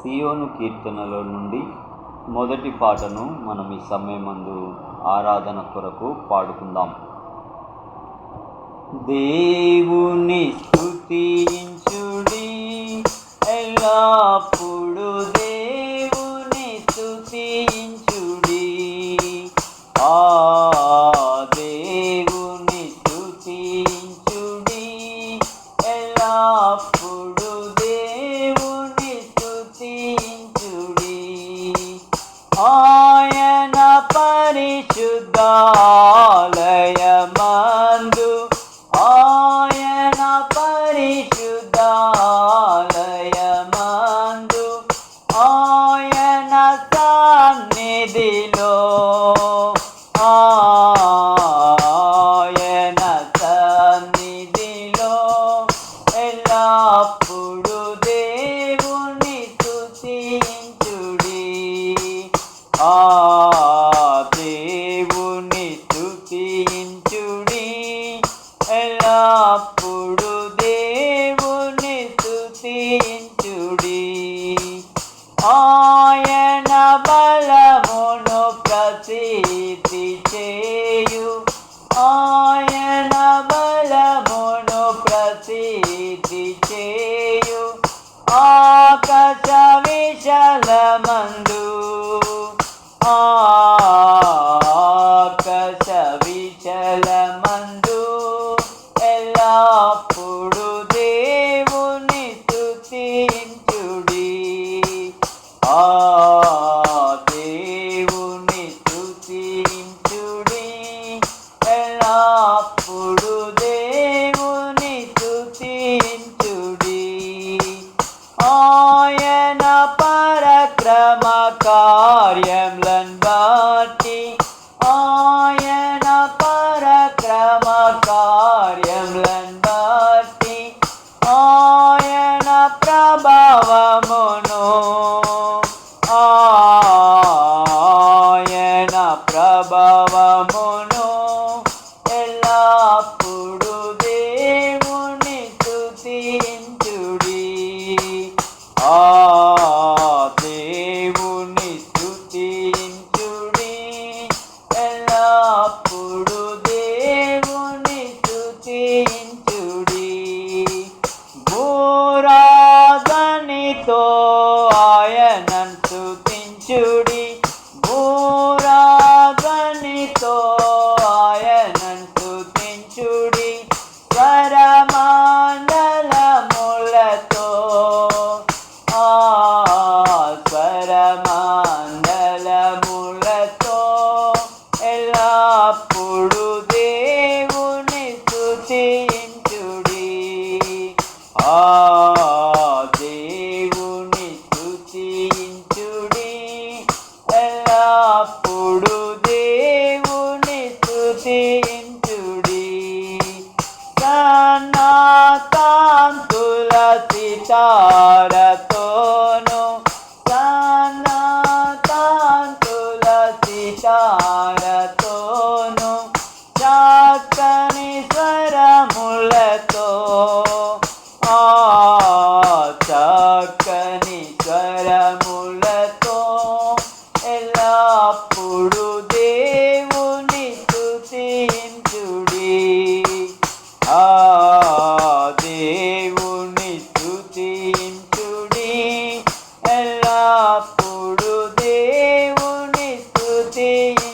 సియోను కీర్తనలో నుండి మొదటి పాటను మనం ఈ సమయమందు ఆరాధన కొరకు పాడుకుందాం. దేవుని స్తుతించుడి, ఎల్లప్పుడు దేవుని స్తుతించుడి. దేవుని స్తుతించుడి, ఎల్లప్పుడు దేవుని స్తుతించుడి. ఆయన పరిశుద్ధాలయమందు, ఆయన పరిశుద్ధాలయమందు, ఆయన సన్నిధిలో, ఆయన సన్నిధిలో ఎల్లప్పుడు దేవుని స్తుతించుడి. దేవుని స్తుతించుడి, ఎల్లప్పుడు దేవుని స్తుతించుడి. ఆయన బలమును ప్రసిద్ధి చేయు, ఆయన బలమును ప్రసిద్ధి చేయు ఆకాశ విశాలమందు, ఆకాశ విశాలమందు ఎల్లప్పుడు దేవుని స్తుతించుడి. దేవుని స్తుతించుడి, ఎల్లప్పుడు దేవుని స్తుతించుడి. ఆయన పరక్రమ కార్యములను బట్టి, ఆయన పరక్రమ కార్యములను బట్టి, ఆయన ప్రభావమును, ఆయన ప్రభావమును ఎల్లప్పుడు దేవుని స్తుతించుడి. దేవుని స్తుతించుడి, ఎల్లప్పుడు దేవుని స్తుతించుడి. భూరాగనితో ఆయనను స్తుతించుడి, భూరాగనితో ఆయనను స్తుతించుడి. స్వరమండలములతో, స్వరమండలములతో ఎల్లప్పుడు దేవుని స్తుతించుడి. దేవుని స్తుతించుడి, ఎల్లప్పుడు దేవుని స్తుతించుడి. సన్నకాంతుల సితారతోను, సన్నకాంతుల సితారతోను, చక్కని స్వరములతో, చక్కని స్వరములతో ఎల్లప్పుడు దేవుని స్తుతించుడి. దేవుని స్తుతించుడి, ఎల్లప్పుడు దేవుని స్తుతించుడి.